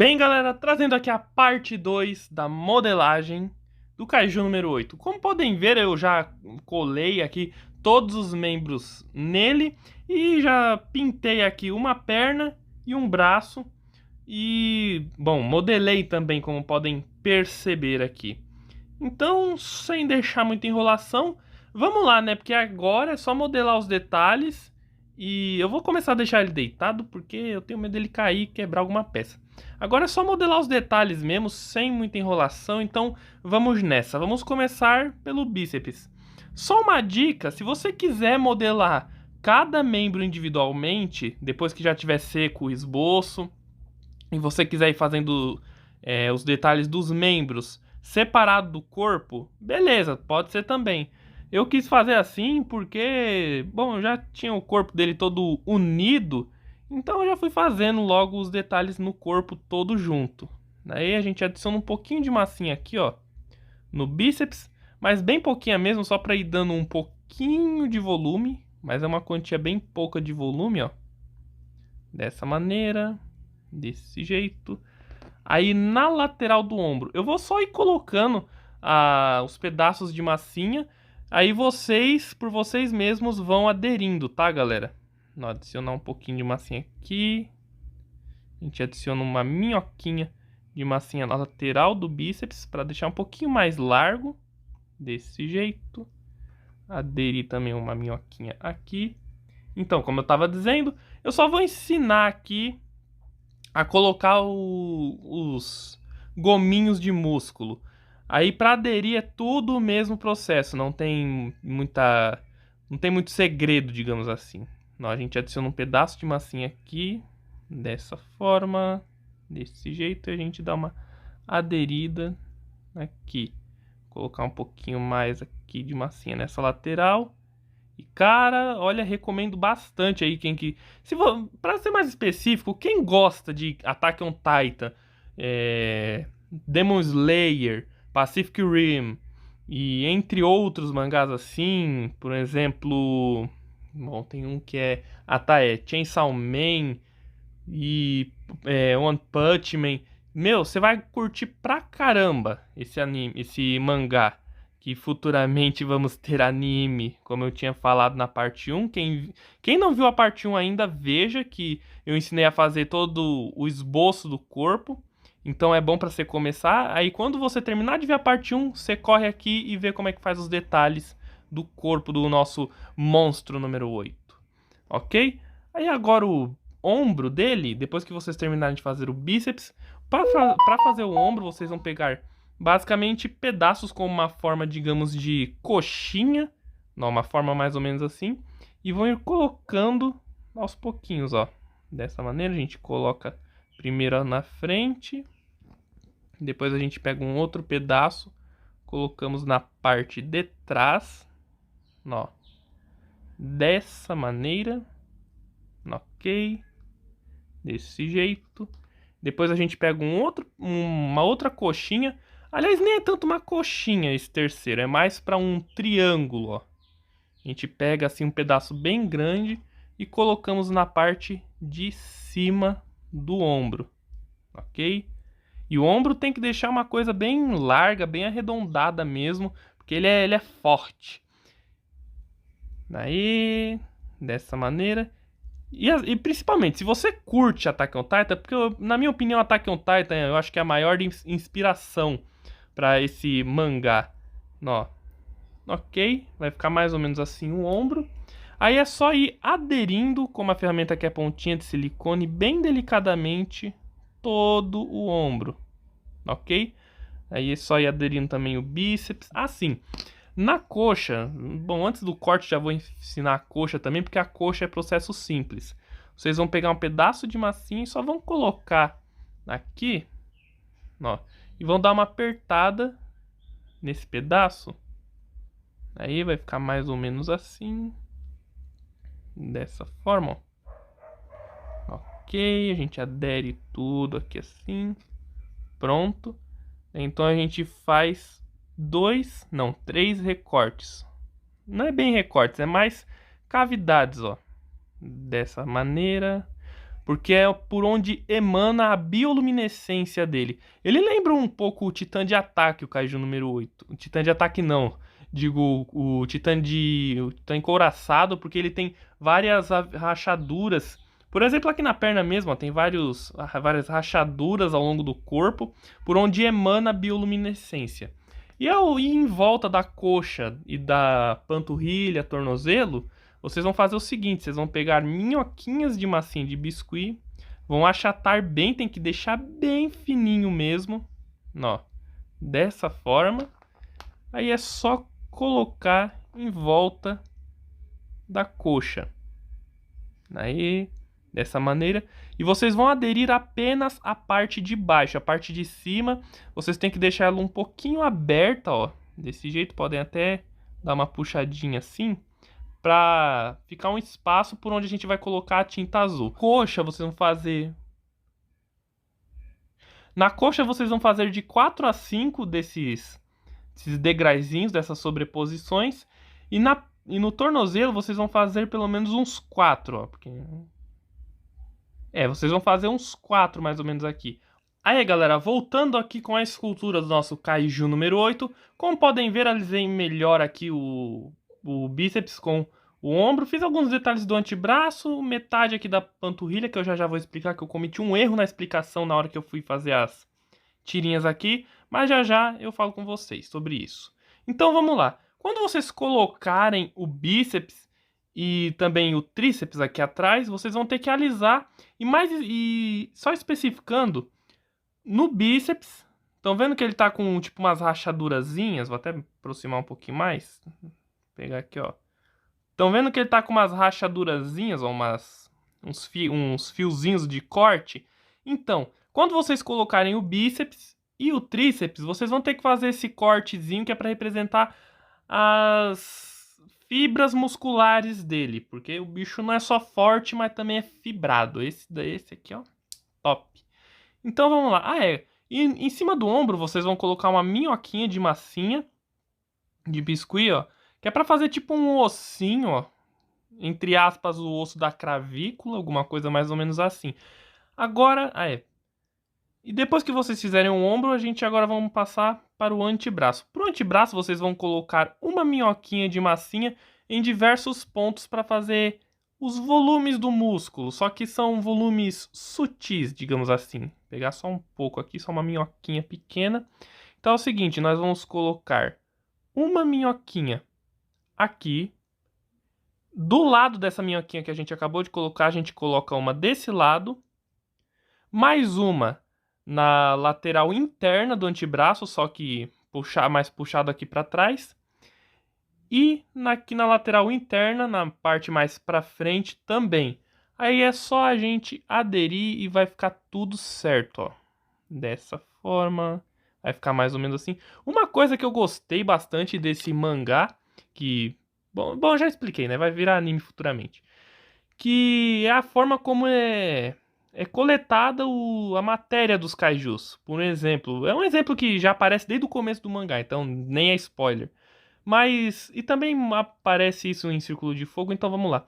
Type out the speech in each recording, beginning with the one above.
Bem, galera, trazendo aqui a parte 2 da modelagem do Kaiju número 8. Como podem ver, eu já colei aqui todos os membros nele e já pintei aqui uma perna e um braço. E, bom, modelei também, como podem perceber aqui. Então, sem deixar muita enrolação, vamos lá, né? Porque agora é só modelar os detalhes. E eu vou começar a deixar ele deitado, porque eu tenho medo dele cair e quebrar alguma peça. Agora é só modelar os detalhes mesmo, sem muita enrolação. Então, vamos nessa. Vamos começar pelo bíceps. Só uma dica, se você quiser modelar cada membro individualmente, depois que já tiver seco o esboço, e você quiser ir fazendo os detalhes dos membros separado do corpo, beleza, pode ser também. Eu quis fazer assim porque, bom, eu já tinha o corpo dele todo unido, então eu já fui fazendo logo os detalhes no corpo todo junto. Daí a gente adiciona um pouquinho de massinha aqui, ó, no bíceps, mas bem pouquinha mesmo, só para ir dando um pouquinho de volume, mas é uma quantia bem pouca de volume, ó. Dessa maneira, desse jeito. Aí na lateral do ombro, eu vou só ir colocando os pedaços de massinha. Aí vocês, por vocês mesmos, vão aderindo, tá, galera? Vou adicionar um pouquinho de massinha aqui. A gente adiciona uma minhoquinha de massinha na lateral do bíceps para deixar um pouquinho mais largo. Desse jeito. Aderir também uma minhoquinha aqui. Então, como eu estava dizendo, eu só vou ensinar aqui a colocar os gominhos de músculo. Aí para aderir é tudo o mesmo processo, não tem muito segredo, digamos assim. Não, a gente adiciona um pedaço de massinha aqui, dessa forma, desse jeito, e a gente dá uma aderida aqui. Vou colocar um pouquinho mais aqui de massinha nessa lateral. E cara, olha, recomendo bastante aí se for, para ser mais específico, quem gosta de Attack on Titan, Demon Slayer, Pacific Rim e entre outros mangás assim, por exemplo, bom, tem um que é Chainsaw Man e One Punch Man. Meu, você vai curtir pra caramba esse anime, esse mangá. Que futuramente vamos ter anime, como eu tinha falado na parte 1. Quem não viu a parte 1 ainda, veja que eu ensinei a fazer todo o esboço do corpo. Então é bom para você começar. Aí quando você terminar de ver a parte 1, você corre aqui e vê como é que faz os detalhes do corpo do nosso monstro número 8. Ok? Aí agora o ombro dele, depois que vocês terminarem de fazer o bíceps, para fazer o ombro, vocês vão pegar basicamente pedaços com uma forma, digamos, de coxinha, não, uma forma mais ou menos assim, e vão ir colocando aos pouquinhos, ó. Dessa maneira a gente coloca primeiro na frente, depois a gente pega um outro pedaço, colocamos na parte de trás, ó. Dessa maneira, ok, desse jeito. Depois a gente pega uma outra coxinha. Aliás, nem é tanto uma coxinha esse terceiro, é mais para um triângulo, ó. A gente pega assim um pedaço bem grande e colocamos na parte de cima do ombro, ok? E o ombro tem que deixar uma coisa bem larga, bem arredondada mesmo, porque ele é forte. Daí, dessa maneira. E principalmente, se você curte Attack on Titan, porque na minha opinião Attack on Titan eu acho que é a maior inspiração para esse mangá. Ó, ok, vai ficar mais ou menos assim o ombro. Aí é só ir aderindo com uma ferramenta que é pontinha de silicone bem delicadamente todo o ombro, ok? Aí é só ir aderindo também o bíceps, assim. Na coxa, bom, antes do corte já vou ensinar a coxa também, porque a coxa é processo simples. Vocês vão pegar um pedaço de massinha e só vão colocar aqui, ó, e vão dar uma apertada nesse pedaço. Aí vai ficar mais ou menos assim, dessa forma, ó. Ok, a gente adere tudo aqui assim, pronto. Então a gente faz três recortes. Não é bem recortes, é mais cavidades, ó. Dessa maneira. porque é por onde emana a bioluminescência dele. Ele lembra um pouco o Titã de Ataque, o Kaiju número 8. O Titã de Ataque não, digo o Titã encouraçado, porque ele tem várias rachaduras. Por exemplo, aqui na perna mesmo, ó, tem várias rachaduras ao longo do corpo, por onde emana a bioluminescência. E em volta da coxa e da panturrilha, tornozelo, vocês vão fazer o seguinte, vocês vão pegar minhoquinhas de massinha de biscuit, vão achatar bem, tem que deixar bem fininho mesmo, ó, dessa forma. Aí é só colocar em volta da coxa. Aí, dessa maneira. E vocês vão aderir apenas a parte de baixo. A parte de cima, vocês têm que deixar ela um pouquinho aberta, ó. Desse jeito, podem até dar uma puxadinha assim, para ficar um espaço por onde a gente vai colocar a tinta azul. Coxa, vocês vão fazer... Na coxa, vocês vão fazer de 4 a 5 desses degraizinhos, dessas sobreposições. E no tornozelo, vocês vão fazer pelo menos uns 4, ó. Porque... vocês vão fazer uns 4 mais ou menos aqui. Aí, galera, voltando aqui com a escultura do nosso Kaiju número 8. Como podem ver, alisei melhor aqui o bíceps com o ombro. Fiz alguns detalhes do antebraço, metade aqui da panturrilha, que eu já vou explicar, que eu cometi um erro na explicação na hora que eu fui fazer as tirinhas aqui. Mas já eu falo com vocês sobre isso. Então, vamos lá. Quando vocês colocarem o bíceps e também o tríceps aqui atrás, vocês vão ter que alisar. E só especificando, no bíceps, estão vendo que ele tá com tipo umas rachadurazinhas? Vou até aproximar um pouquinho mais. Vou pegar aqui, ó. Estão vendo que ele tá com umas rachadurazinhas, ó, uns fiozinhos de corte? Então, quando vocês colocarem o bíceps e o tríceps, vocês vão ter que fazer esse cortezinho que é para representar as fibras musculares dele, porque o bicho não é só forte, mas também é fibrado. Esse aqui, ó, top. Então vamos lá. E em cima do ombro vocês vão colocar uma minhoquinha de massinha de biscuit, ó, que é para fazer tipo um ossinho, ó, entre aspas, o osso da cravícula, alguma coisa mais ou menos assim. Agora, e depois que vocês fizerem o ombro, a gente agora vamos passar para o antebraço. Para o antebraço, vocês vão colocar uma minhoquinha de massinha em diversos pontos para fazer os volumes do músculo, só que são volumes sutis, digamos assim. Vou pegar só um pouco aqui, só uma minhoquinha pequena. Então é o seguinte, nós vamos colocar uma minhoquinha aqui. Do lado dessa minhoquinha que a gente acabou de colocar, a gente coloca uma desse lado, mais uma na lateral interna do antebraço, só que mais puxado aqui para trás. E aqui na lateral interna, na parte mais para frente também. Aí é só a gente aderir e vai ficar tudo certo, ó. Dessa forma, vai ficar mais ou menos assim. Uma coisa que eu gostei bastante desse mangá, que... Bom, já expliquei, né? Vai virar anime futuramente. Que é a forma como é coletada a matéria dos kaijus. Por exemplo, é um exemplo que já aparece desde o começo do mangá, então nem é spoiler. E também aparece isso em Círculo de Fogo, então vamos lá.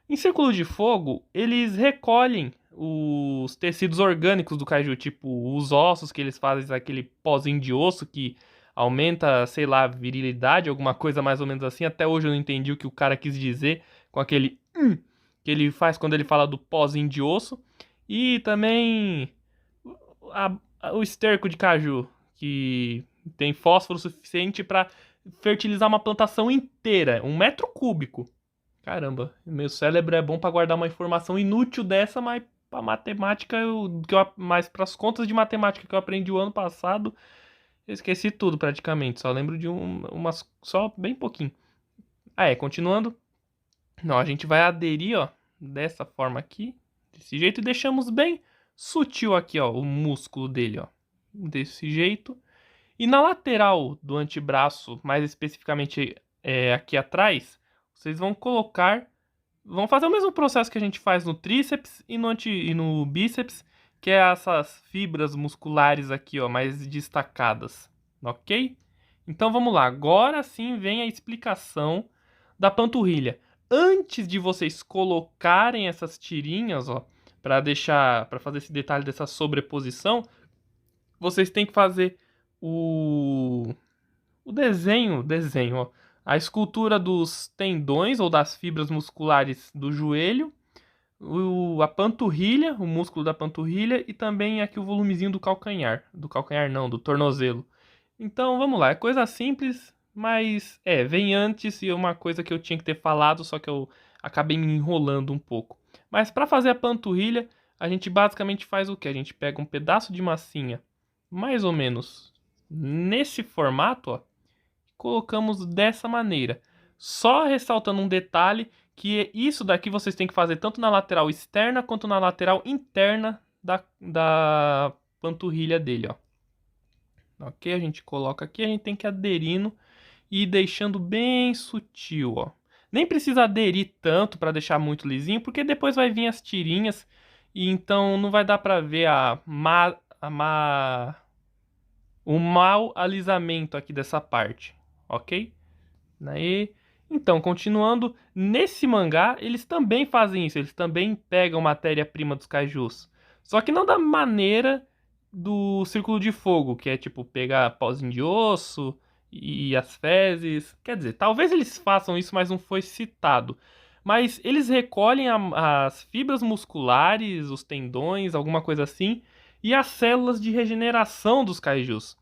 Em Círculo de Fogo, eles recolhem os tecidos orgânicos do kaiju, tipo os ossos que eles fazem, aquele pozinho de osso que aumenta, sei lá, virilidade, alguma coisa mais ou menos assim. Até hoje eu não entendi o que o cara quis dizer com aquele que ele faz quando ele fala do pozinho de osso. E também o esterco de caju, que tem fósforo suficiente para fertilizar uma plantação inteira, 1 m³. Caramba, meu cérebro é bom para guardar uma informação inútil dessa, mas para matemática, mas para as contas de matemática que eu aprendi o ano passado, eu esqueci tudo praticamente, só lembro de umas, só bem pouquinho. Continuando. Não, a gente vai aderir, ó, dessa forma aqui, desse jeito, e deixamos bem sutil aqui, ó, o músculo dele, ó, desse jeito. E na lateral do antebraço, mais especificamente aqui atrás, vocês vão fazer o mesmo processo que a gente faz no tríceps e no bíceps, que é essas fibras musculares aqui, ó, mais destacadas, ok? Então vamos lá, agora sim vem a explicação da panturrilha. Antes de vocês colocarem essas tirinhas, ó, para fazer esse detalhe dessa sobreposição, vocês têm que fazer o desenho, ó, a escultura dos tendões ou das fibras musculares do joelho, a panturrilha, o músculo da panturrilha e também aqui o volumezinho do calcanhar não, do tornozelo. Então vamos lá, é coisa simples, mas vem antes e é uma coisa que eu tinha que ter falado, só que eu acabei me enrolando um pouco. Mas para fazer a panturrilha, a gente basicamente faz o que? A gente pega um pedaço de massinha, mais ou menos nesse formato, ó, colocamos dessa maneira. Só ressaltando um detalhe, que isso daqui vocês têm que fazer tanto na lateral externa quanto na lateral interna da panturrilha dele, ó. Ok? A gente coloca aqui, a gente tem que ir aderindo e ir deixando bem sutil, ó. Nem precisa aderir tanto para deixar muito lisinho, porque depois vai vir as tirinhas e então não vai dar para ver o mau alisamento aqui dessa parte, ok? Aí, então, continuando, nesse mangá eles também fazem isso, eles também pegam matéria-prima dos kaijus. Só que não da maneira do Círculo de Fogo, que é tipo pegar pauzinho de osso e as fezes. Quer dizer, talvez eles façam isso, mas não foi citado. Mas eles recolhem as fibras musculares, os tendões, alguma coisa assim, e as células de regeneração dos kaijus.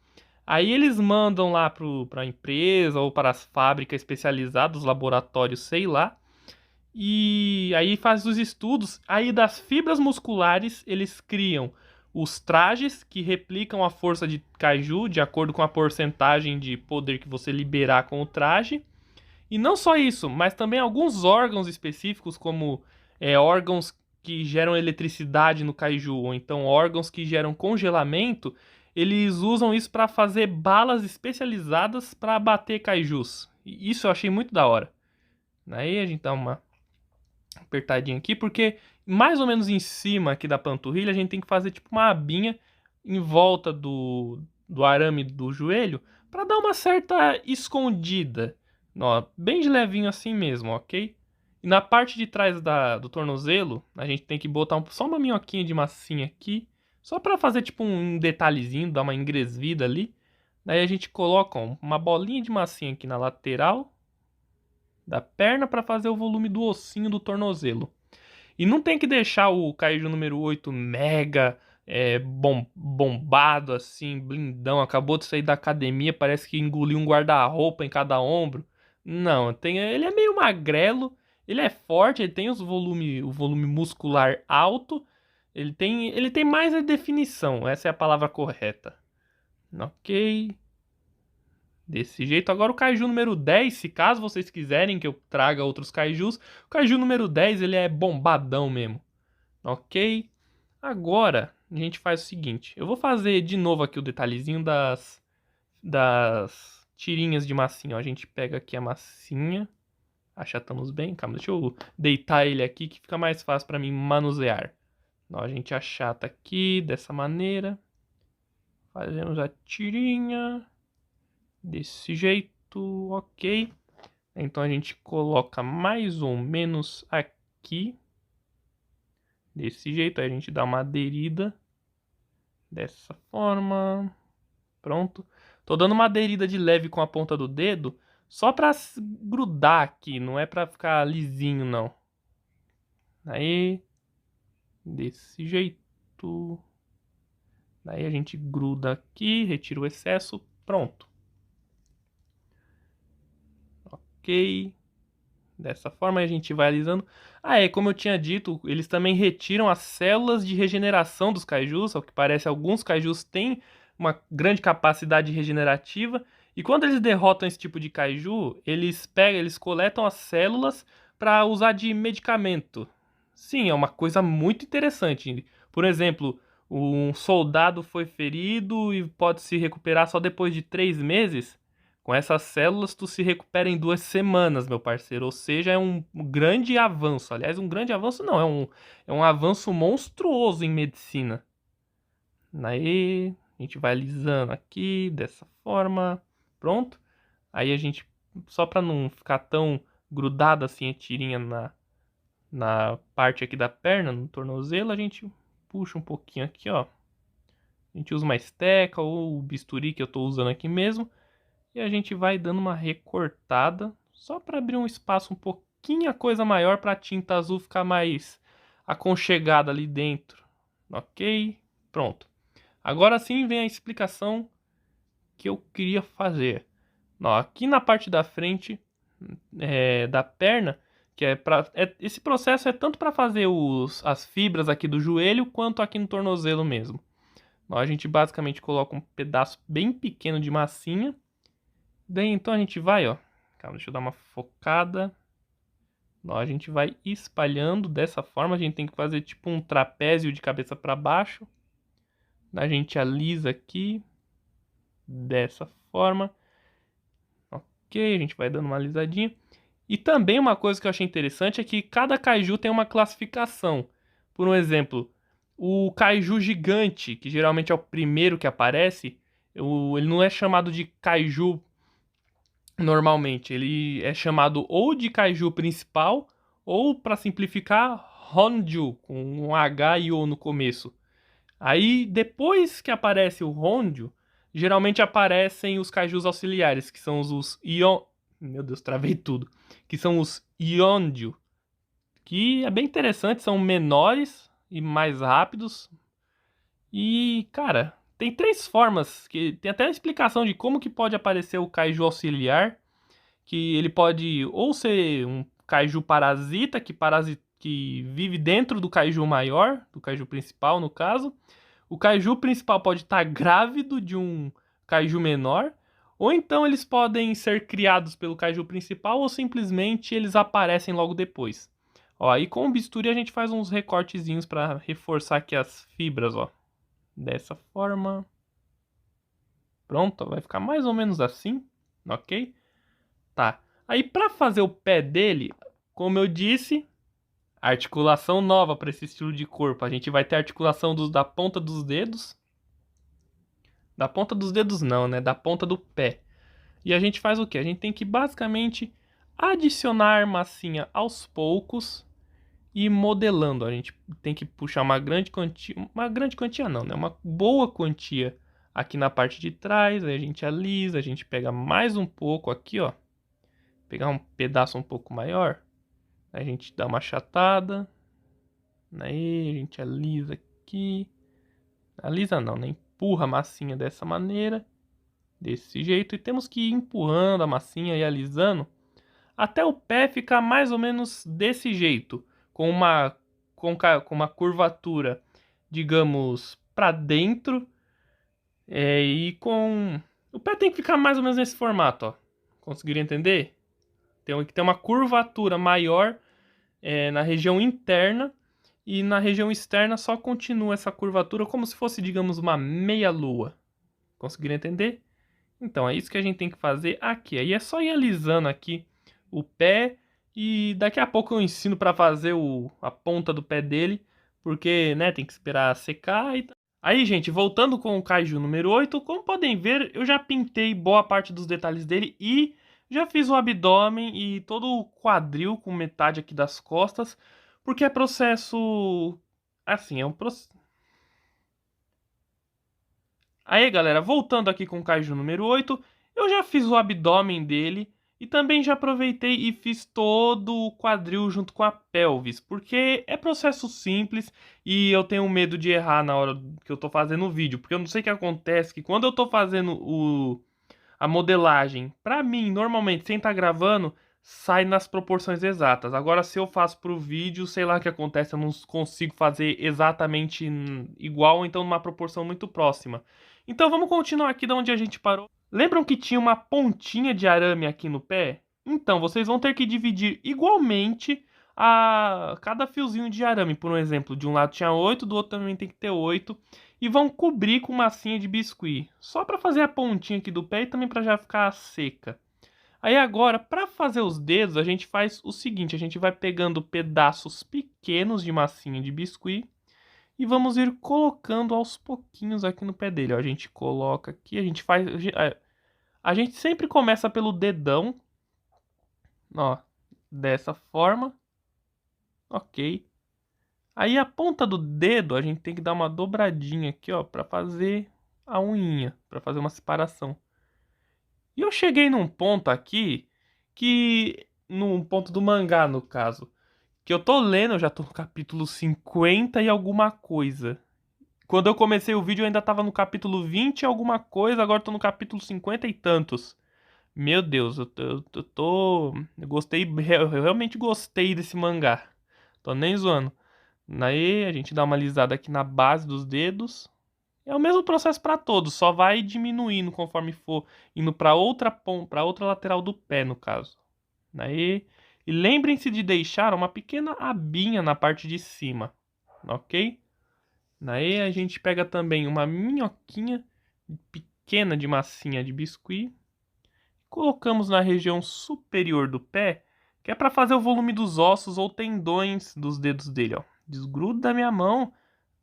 Aí eles mandam lá para a empresa ou para as fábricas especializadas, os laboratórios, sei lá. E aí faz os estudos. Aí das fibras musculares eles criam os trajes que replicam a força de kaiju de acordo com a porcentagem de poder que você liberar com o traje. E não só isso, mas também alguns órgãos específicos, como órgãos que geram eletricidade no kaiju, ou então órgãos que geram congelamento, eles usam isso para fazer balas especializadas para abater kaijus. E isso eu achei muito da hora. Aí a gente dá uma apertadinha aqui, porque mais ou menos em cima aqui da panturrilha a gente tem que fazer tipo uma abinha em volta do arame do joelho para dar uma certa escondida. Ó, bem de levinho assim mesmo, ok? E na parte de trás do tornozelo, a gente tem que botar só uma minhoquinha de massinha aqui, só para fazer tipo um detalhezinho, dar uma engresvida ali. Daí a gente coloca uma bolinha de massinha aqui na lateral da perna para fazer o volume do ossinho do tornozelo. E não tem que deixar o Kaiju número 8 mega bombado, assim, blindão. Acabou de sair da academia, parece que engoliu um guarda-roupa em cada ombro. Não, ele é meio magrelo, ele é forte, ele tem o volume muscular alto, ele tem mais a definição, essa é a palavra correta. Ok. Desse jeito. Agora o Kaiju número 10, se caso vocês quiserem que eu traga outros Kaijus, o Kaiju número 10 ele é bombadão mesmo. Ok? Agora a gente faz o seguinte. Eu vou fazer de novo aqui o detalhezinho das tirinhas de massinha. Ó, a gente pega aqui a massinha. Achatamos bem. Calma, deixa eu deitar ele aqui que fica mais fácil para mim manusear. Ó, a gente achata aqui dessa maneira. Fazemos a tirinha. Desse jeito, ok. Então a gente coloca mais ou menos aqui. Desse jeito, aí a gente dá uma aderida. Dessa forma. Pronto. Tô dando uma aderida de leve com a ponta do dedo. Só pra grudar aqui, não é pra ficar lisinho não. Aí. Desse jeito. Daí a gente gruda aqui, retira o excesso. Pronto. Ok. Dessa forma a gente vai alisando. Como eu tinha dito, eles também retiram as células de regeneração dos kaijus. Ao que parece, alguns kaijus têm uma grande capacidade regenerativa. E quando eles derrotam esse tipo de kaiju, eles coletam as células para usar de medicamento. Sim, é uma coisa muito interessante. Por exemplo, um soldado foi ferido e pode se recuperar só depois de 3 meses. Com essas células, tu se recupera em 2 semanas, meu parceiro. Ou seja, é um grande avanço. Aliás, um grande avanço não, é um avanço monstruoso em medicina. Aí, a gente vai alisando aqui, dessa forma. Pronto. Aí a gente, só para não ficar tão grudado assim a tirinha na parte aqui da perna, no tornozelo, a gente puxa um pouquinho aqui, ó. A gente usa uma esteca ou o bisturi que eu tô usando aqui mesmo. E a gente vai dando uma recortada, só para abrir um espaço um pouquinho a coisa maior para a tinta azul ficar mais aconchegada ali dentro. Ok? Pronto. Agora sim vem a explicação que eu queria fazer. Ó, aqui na parte da frente da perna, que esse processo é tanto para fazer as fibras aqui do joelho quanto aqui no tornozelo mesmo. Ó, a gente basicamente coloca um pedaço bem pequeno de massinha. Daí então a gente vai, ó. Calma, deixa eu dar uma focada. Ó, a gente vai espalhando dessa forma. A gente tem que fazer tipo um trapézio de cabeça para baixo. A gente alisa aqui. Dessa forma. Ok, a gente vai dando uma alisadinha. E também uma coisa que eu achei interessante é que cada kaiju tem uma classificação. Por um exemplo, o kaiju gigante, que geralmente é o primeiro que aparece, ele não é chamado de kaiju normalmente. Ele é chamado ou de kaiju principal, ou, para simplificar, Honju, com um H e O no começo. Aí, depois que aparece o Honju, geralmente aparecem os kaijus auxiliares, que são os Ion... Meu Deus, travei tudo. Que são os Yonju, que é bem interessante, são menores e mais rápidos. E, cara, tem três formas, que tem até a explicação de como que pode aparecer o kaiju auxiliar, que ele pode ou ser um kaiju parasita, que vive dentro do kaiju maior, do kaiju principal no caso. O kaiju principal pode estar grávido de um kaiju menor, ou então eles podem ser criados pelo kaiju principal, ou simplesmente eles aparecem logo depois. Ó, aí com o bisturi a gente faz uns recortezinhos para reforçar aqui as fibras, ó. Dessa forma. Pronto, vai ficar mais ou menos assim, ok? Tá. Aí para fazer o pé dele, como eu disse, articulação nova para esse estilo de corpo. A gente vai ter articulação da ponta dos dedos. Da ponta dos dedos não, né? Da ponta do pé. E a gente faz o quê? A gente tem que basicamente adicionar massinha aos poucos e modelando. A gente tem que puxar uma grande quantia não, né? Uma boa quantia aqui na parte de trás, aí a gente alisa, a gente pega mais um pouco aqui, ó. Pegar um pedaço um pouco maior, a gente dá uma achatada, aí a gente alisa aqui, alisa não, né? Empurra a massinha dessa maneira, desse jeito, e temos que ir empurrando a massinha e alisando até o pé ficar mais ou menos desse jeito, com uma curvatura, digamos, para dentro, e com o pé tem que ficar mais ou menos nesse formato, ó. Conseguiram entender? Tem que ter uma curvatura maior na região interna, e na região externa só continua essa curvatura como se fosse, digamos, uma meia-lua. Conseguiram entender? Então, é isso que a gente tem que fazer aqui. Aí é só ir alisando aqui o pé, e daqui a pouco eu ensino para fazer a ponta do pé dele, porque, né, tem que esperar secar. Aí, gente, voltando com o Kaiju número 8, como podem ver, eu já pintei boa parte dos detalhes dele e já fiz o abdômen e todo o quadril com metade aqui das costas, porque é processo... Assim, é um processo... Aí, galera, voltando aqui com o Kaiju número 8, eu já fiz o abdômen dele e também já aproveitei e fiz todo o quadril junto com a pelvis, porque é processo simples e eu tenho medo de errar na hora que eu tô fazendo o vídeo, porque eu não sei o que acontece, que quando eu tô fazendo a modelagem, pra mim, normalmente, sem estar gravando, sai nas proporções exatas. Agora, se eu faço pro vídeo, sei lá o que acontece, eu não consigo fazer exatamente igual, então numa proporção muito próxima. Então vamos continuar aqui de onde a gente parou. Lembram que tinha uma pontinha de arame aqui no pé? Então, vocês vão ter que dividir igualmente cada fiozinho de arame. Por um exemplo, de um lado tinha 8, do outro também tem que ter 8. E vão cobrir com massinha de biscuit. Só para fazer a pontinha aqui do pé e também para já ficar seca. Aí agora, para fazer os dedos, a gente faz o seguinte. A gente vai pegando pedaços pequenos de massinha de biscuit e vamos ir colocando aos pouquinhos aqui no pé dele. Ó, a gente coloca aqui, a gente faz... A gente sempre começa pelo dedão, ó, dessa forma. Ok. Aí a ponta do dedo a gente tem que dar uma dobradinha aqui, ó, pra fazer a unhinha, pra fazer uma separação. E eu cheguei num ponto aqui num ponto do mangá, no caso, que eu tô lendo, eu já tô no capítulo 50 e alguma coisa. Quando eu comecei o vídeo eu ainda tava no capítulo 20 e alguma coisa, agora eu tô no capítulo 50 e tantos. Meu Deus, eu gostei, eu realmente gostei desse mangá. Tô nem zoando. Aí a gente dá uma alisada aqui na base dos dedos. É o mesmo processo para todos, só vai diminuindo conforme for indo para outra ponta, para outra lateral do pé, no caso. Aí, e lembrem-se de deixar uma pequena abinha na parte de cima, ok? Aí a gente pega também uma minhoquinha pequena de massinha de biscuit, colocamos na região superior do pé, que é para fazer o volume dos ossos ou tendões dos dedos dele, ó. Desgruda da minha mão.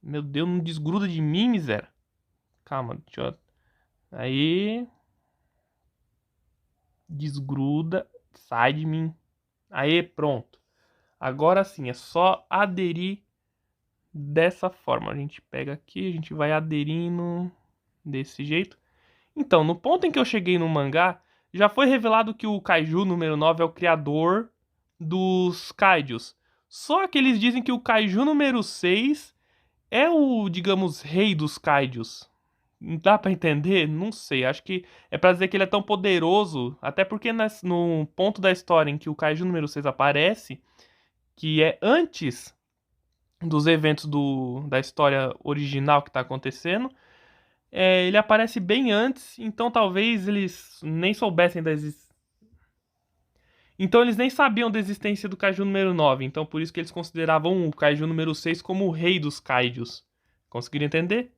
Meu Deus, não desgruda de mim, miséria. Calma, deixa eu... Aí... Desgruda, sai de mim. Aí, pronto. Agora sim, é só aderir dessa forma. A gente pega aqui, a gente vai aderindo desse jeito. Então, no ponto em que eu cheguei no mangá, já foi revelado que o Kaiju número 9 é o criador dos Kaijus. Só que eles dizem que o Kaiju número 6 é o, digamos, rei dos Kaijus. Dá pra entender? Não sei. Acho que é pra dizer que ele é tão poderoso. Até porque no ponto da história em que o Kaiju número 6 aparece, que é antes dos eventos da história original que tá acontecendo, ele aparece bem antes, então talvez eles nem soubessem da existência. Então eles nem sabiam da existência do Kaiju número 9. Então por isso que eles consideravam o Kaiju número 6 como o rei dos Kaijus. Conseguiram entender?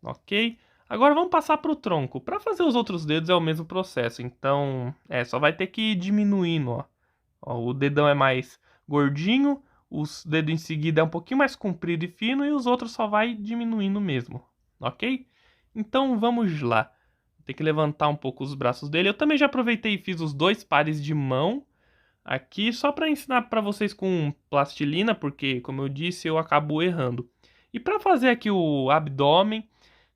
Ok. Agora vamos passar para o tronco. Para fazer os outros dedos é o mesmo processo. Então, só vai ter que ir diminuindo, ó. Ó, o dedão é mais gordinho, os dedos em seguida é um pouquinho mais comprido e fino e os outros só vai diminuindo mesmo, ok? Então vamos lá. Tem que levantar um pouco os braços dele. Eu também já aproveitei e fiz os dois pares de mão aqui só para ensinar para vocês com plastilina, porque como eu disse, eu acabo errando. E para fazer aqui o abdômen,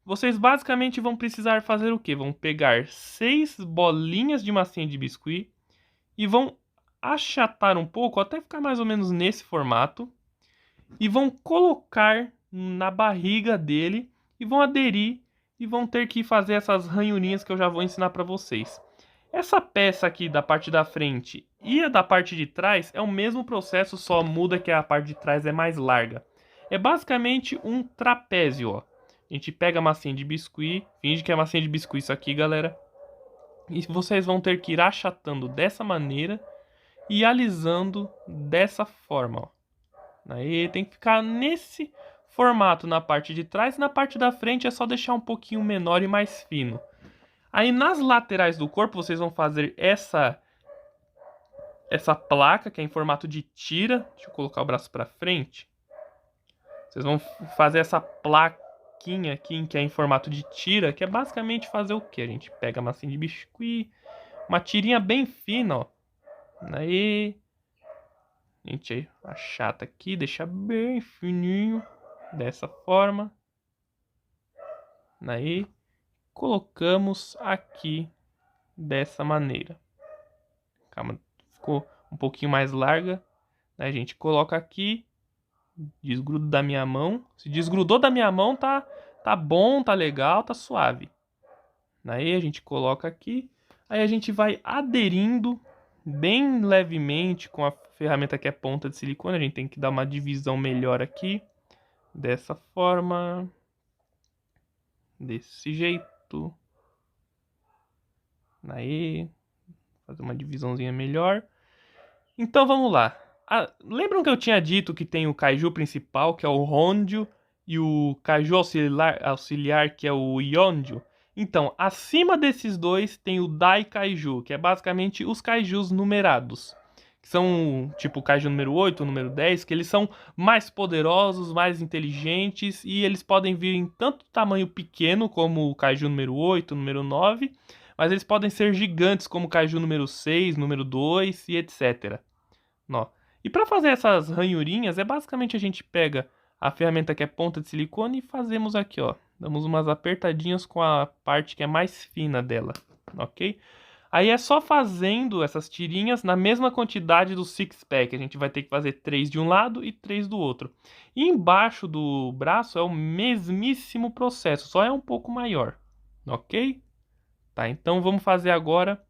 vocês basicamente vão precisar fazer o quê? Vão pegar 6 bolinhas de massinha de biscuit e vão achatar um pouco, até ficar mais ou menos nesse formato, e vão colocar na barriga dele e vão aderir e vão ter que fazer essas ranhurinhas que eu já vou ensinar para vocês. Essa peça aqui da parte da frente e a da parte de trás é o mesmo processo, só muda que a parte de trás é mais larga. É basicamente um trapézio, ó. A gente pega a massinha de biscuit, finge que é massinha de biscuit isso aqui, galera. E vocês vão ter que ir achatando dessa maneira e alisando dessa forma, ó. Aí tem que ficar nesse formato na parte de trás, e na parte da frente é só deixar um pouquinho menor e mais fino. Aí nas laterais do corpo vocês vão fazer essa placa que é em formato de tira. Deixa eu colocar o braço para frente. Vocês vão fazer essa plaquinha aqui que é em formato de tira, que é basicamente fazer o que? A gente pega a massinha de biscuit, uma tirinha bem fina, ó. Aí a gente achata aqui, deixa bem fininho, dessa forma. Aí colocamos aqui dessa maneira. Calma, ficou um pouquinho mais larga. Aí a gente coloca aqui, desgruda da minha mão. Se desgrudou da minha mão, tá bom, tá legal, tá suave. Aí a gente coloca aqui. Aí a gente vai aderindo bem levemente com a ferramenta que é ponta de silicone. A gente tem que dar uma divisão melhor aqui. Dessa forma. Desse jeito. Aí. Fazer uma divisãozinha melhor. Então vamos lá. Lembram que eu tinha dito que tem o Kaiju principal, que é o Honjo, e o Kaiju auxiliar, que é o Yonjo? Então, acima desses dois tem o Dai Kaiju, que é basicamente os Kaijus numerados. Que são tipo o Kaiju número 8, o número 10, que eles são mais poderosos, mais inteligentes, e eles podem vir em tanto tamanho pequeno, como o Kaiju número 8, número 9, mas eles podem ser gigantes, como o Kaiju número 6, número 2 e etc. Ó. E para fazer essas ranhurinhas, é basicamente a gente pega a ferramenta que é ponta de silicone e fazemos aqui, ó. Damos umas apertadinhas com a parte que é mais fina dela, ok? Aí é só fazendo essas tirinhas na mesma quantidade do six-pack. A gente vai ter que fazer 3 de um lado e 3 do outro. E embaixo do braço é o mesmíssimo processo, só é um pouco maior, ok? Tá, então vamos fazer agora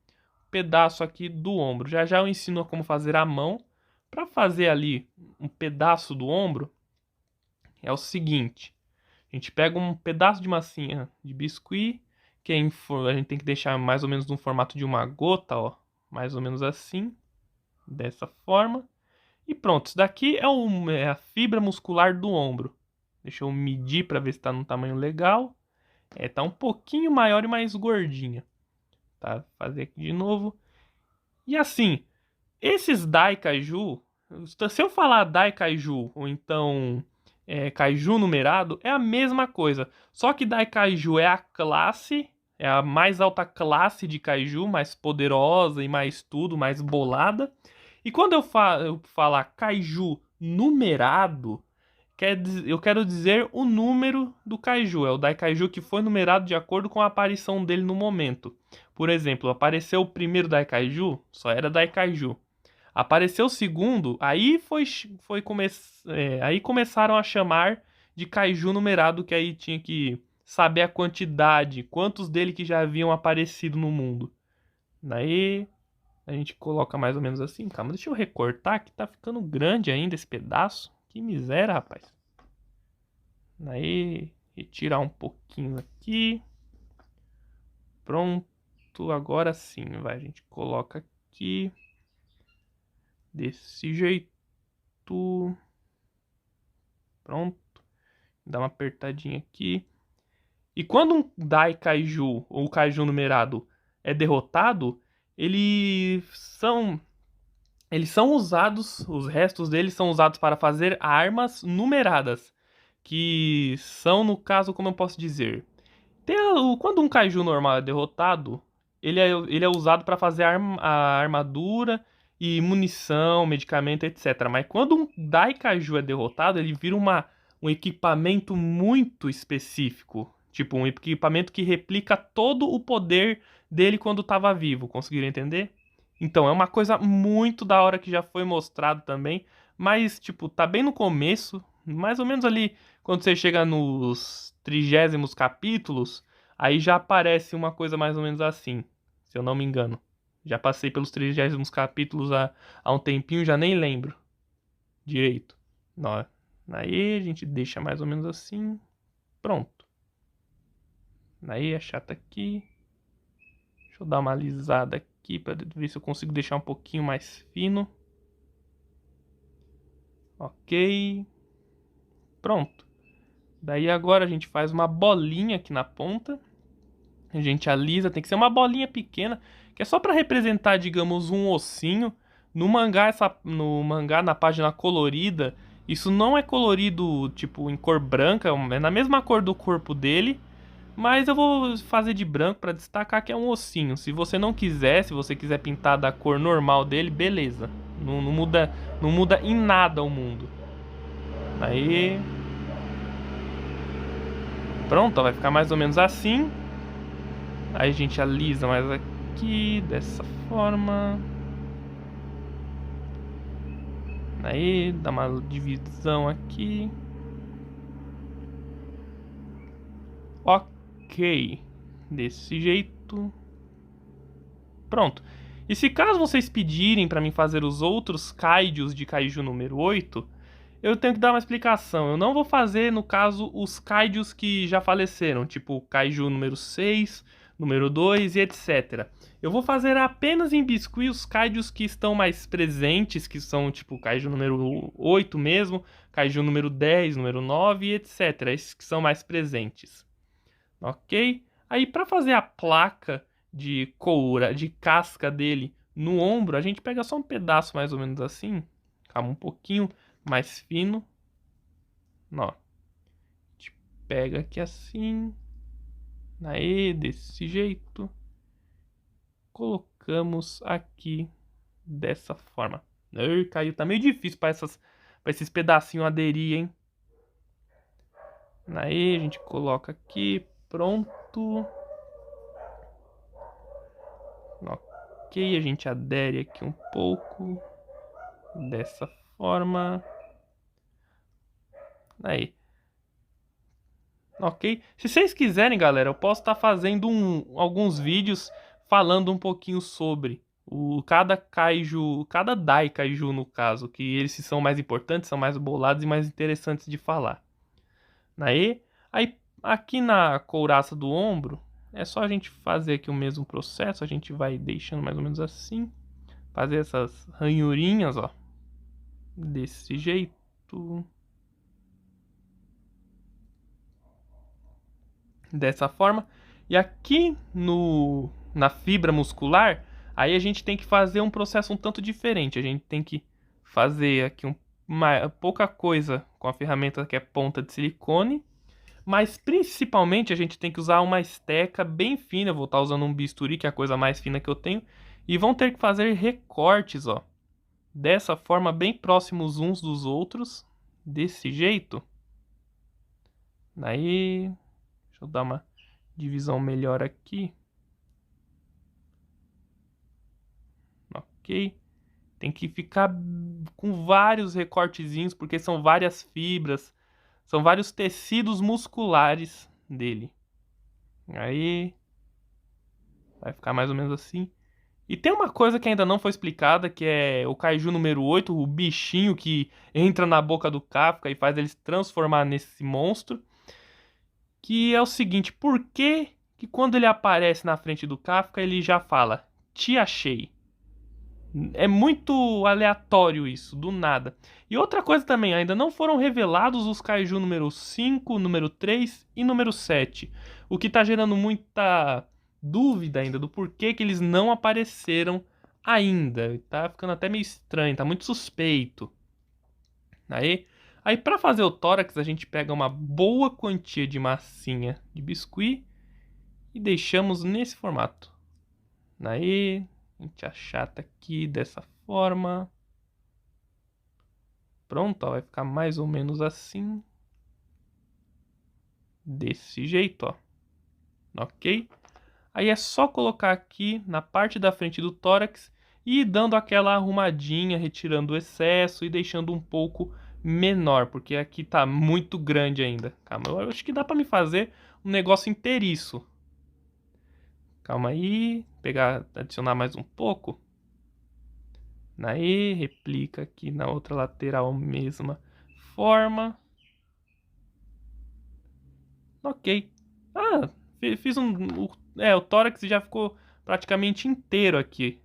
o pedaço aqui do ombro. Já já eu ensino como fazer a mão. Para fazer ali um pedaço do ombro, é o seguinte. A gente pega um pedaço de massinha de biscuit, que a gente tem que deixar mais ou menos no formato de uma gota, ó. Mais ou menos assim, dessa forma. E pronto, isso daqui é a fibra muscular do ombro. Deixa eu medir para ver se está num tamanho legal. Tá um pouquinho maior e mais gordinha. Tá, vou fazer aqui de novo. E assim, esses Daikaiju, se eu falar Daikaiju ou então Kaiju numerado, é a mesma coisa. Só que Daikaiju é a classe, é a mais alta classe de Kaiju, mais poderosa e mais tudo, mais bolada. E quando eu falar Kaiju numerado, eu quero dizer o número do Kaiju. É o Daikaiju que foi numerado de acordo com a aparição dele no momento. Por exemplo, apareceu o primeiro Daikaiju, só era Daikaiju. Apareceu o segundo, aí começaram a chamar de Kaiju numerado, que aí tinha que saber a quantidade, quantos dele que já haviam aparecido no mundo. Daí a gente coloca mais ou menos assim. Calma, deixa eu recortar que tá ficando grande ainda esse pedaço. Que miséria, rapaz. Daí retirar um pouquinho aqui. Pronto, agora sim, vai. A gente coloca aqui desse jeito. Pronto. Dá uma apertadinha aqui. E quando um Daikaiju ou Kaiju numerado é derrotado, eles são usados, os restos deles são usados para fazer armas numeradas, que são, no caso, como eu posso dizer, quando um Kaiju normal é derrotado, ele é usado para fazer a armadura e munição, medicamento, etc. Mas quando um Daikaiju é derrotado, ele vira um equipamento muito específico. Tipo, um equipamento que replica todo o poder dele quando estava vivo. Conseguiram entender? Então, é uma coisa muito da hora que já foi mostrado também. Mas, tipo, tá bem no começo. Mais ou menos ali, quando você chega nos 30º capítulos, aí já aparece uma coisa mais ou menos assim, se eu não me engano. Já passei pelos 30º capítulos há um tempinho, já nem lembro direito. Não, aí a gente deixa mais ou menos assim. Pronto. Aí achata aqui. Deixa eu dar uma alisada aqui para ver se eu consigo deixar um pouquinho mais fino. Ok. Pronto. Daí agora a gente faz uma bolinha aqui na ponta. A gente alisa, tem que ser uma bolinha pequena, que é só para representar, digamos, um ossinho. No mangá, na página colorida, isso não é colorido, tipo, em cor branca, é na mesma cor do corpo dele, mas eu vou fazer de branco para destacar que é um ossinho. Se você não quiser, se você quiser pintar da cor normal dele, beleza. Não muda em nada o mundo. Aí... Pronto, vai ficar mais ou menos assim. Aí a gente alisa mais aqui, dessa forma. Aí, dá uma divisão aqui. Ok. Desse jeito. Pronto. E se caso vocês pedirem pra mim fazer os outros kaijus de Kaiju número 8, eu tenho que dar uma explicação. Eu não vou fazer, no caso, os kaijus que já faleceram, tipo Kaiju número 6, número 2 e etc. Eu vou fazer apenas em Biscuit os kaijus que estão mais presentes, que são tipo Kaiju número 8 mesmo, Kaiju número 10, número 9 e etc. Esses que são mais presentes. Ok? Aí para fazer a placa de coura, de casca dele no ombro, a gente pega só um pedaço mais ou menos assim, calma, um pouquinho mais fino. Ó, a gente pega aqui assim, aí desse jeito, colocamos aqui dessa forma. Caiu. Tá meio difícil pra esses pedacinhos aderir, hein? Aí a gente coloca aqui. Pronto. Ok, a gente adere aqui um pouco. Dessa forma. Aí. Ok? Se vocês quiserem, galera, eu posso estar fazendo alguns vídeos falando um pouquinho sobre cada kaiju, cada Dai Kaiju no caso, que eles são mais importantes, são mais bolados e mais interessantes de falar. Aí aqui na couraça do ombro, é só a gente fazer aqui o mesmo processo, a gente vai deixando mais ou menos assim, fazer essas ranhurinhas, ó, desse jeito. Dessa forma. E aqui na fibra muscular, aí a gente tem que fazer um processo um tanto diferente. A gente tem que fazer aqui pouca coisa com a ferramenta que é ponta de silicone, mas principalmente a gente tem que usar uma esteca bem fina. Eu vou estar usando um bisturi, que é a coisa mais fina que eu tenho, e vão ter que fazer recortes, ó, dessa forma, bem próximos uns dos outros, desse jeito. Aí, deixa eu dar uma divisão melhor aqui. Ok. Tem que ficar com vários recortezinhos, porque são várias fibras, são vários tecidos musculares dele. Aí vai ficar mais ou menos assim. E tem uma coisa que ainda não foi explicada, que é o Kaiju número 8, o bichinho que entra na boca do Kafka e faz ele se transformar nesse monstro. Que é o seguinte, por que quando ele aparece na frente do Kafka ele já fala, te achei? É muito aleatório isso, do nada. E outra coisa também, ainda não foram revelados os Kaiju número 5, número 3 e número 7. O que tá gerando muita dúvida ainda do porquê que eles não apareceram ainda. Tá ficando até meio estranho, tá muito suspeito. Aí para fazer o tórax, a gente pega uma boa quantia de massinha de biscuit e deixamos nesse formato. Aí a gente achata aqui dessa forma. Pronto, ó, vai ficar mais ou menos assim. Desse jeito, ó. Ok? Aí é só colocar aqui na parte da frente do tórax e ir dando aquela arrumadinha, retirando o excesso e deixando um pouco menor, porque aqui tá muito grande ainda. Calma, eu acho que dá pra me fazer um negócio inteiriço. Calma aí, adicionar mais um pouco. Aí, replica aqui na outra lateral, mesma forma. Ok. Ah, fiz o tórax já ficou praticamente inteiro aqui.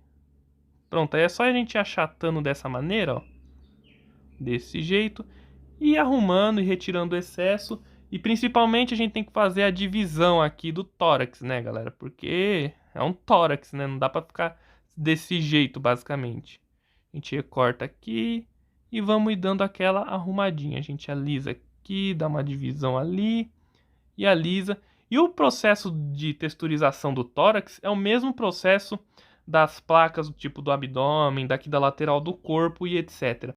Pronto, aí é só a gente ir achatando dessa maneira, ó. Desse jeito. E arrumando e retirando o excesso. E principalmente a gente tem que fazer a divisão aqui do tórax, né, galera? Porque é um tórax, né? Não dá pra ficar desse jeito, basicamente. A gente recorta aqui e vamos ir dando aquela arrumadinha. A gente alisa aqui, dá uma divisão ali e alisa. E o processo de texturização do tórax é o mesmo processo das placas do tipo do abdômen, daqui da lateral do corpo e etc.